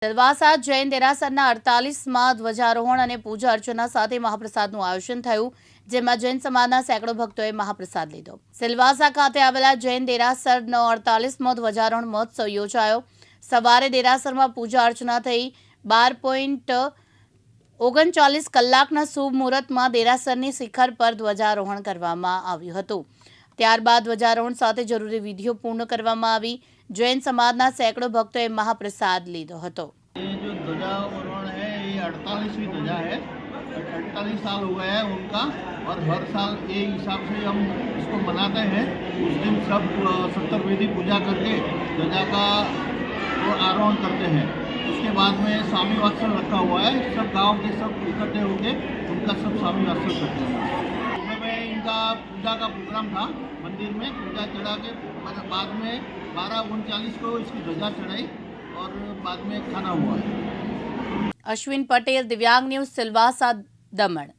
સેલવાસા જૈન દેરાસરના 48માં ધ્વજારોહણ અને પૂજા અર્ચના સાથે મહાપ્રસાદનું આયોજન થયું, જેમાં જૈન સમાજના સેંકડો ભક્તોએ મહાપ્રસાદ લીધો। સેલવાસા ખાતે આવેલા જૈન દેરાસરનો 48મો ધ્વજારોહણ મહોત્સવ યોજાયો। સવારે દેરાસરમાં પૂજા અર્ચના થઈ। 12:39 કલાકના શુભ મુહૂર્તમાં દેરાસરની શિખર પર ધ્વજારોહણ કરવામાં આવ્યું હતું। ત્યારબાદ ધ્વજારોહણ સાથે જરૂરી વિધિઓ પૂર્ણ કરવામાં આવી। जैन समाज सैकड़ों भक्तों महाप्रसाद लीधो हतो। ये जो ध्वजारोहण है ये 48वीं ध्वजा है। 48 साल हो गए हैं उनका और हर साल ये हिसाब से हम इसको मनाते हैं। उस दिन सब सप्तवेदी पूजा करके ध्वजा का वो आरोहण करते हैं। उसके बाद में स्वामी वात्सल रखा हुआ है। सब गांव के सब इकट्ठे होकर उनका सब स्वामी वात्सल करते हैं। सुबह में इनका पूजा का प्रोग्राम था, मंदिर में पूजा चढ़ा के बाद में 12:39 को इसकी ध्वजा चढ़ाई और बाद में खाना हुआ। अश्विन पटेल, दिव्यांग न्यूज़, सिलवासा, दमण।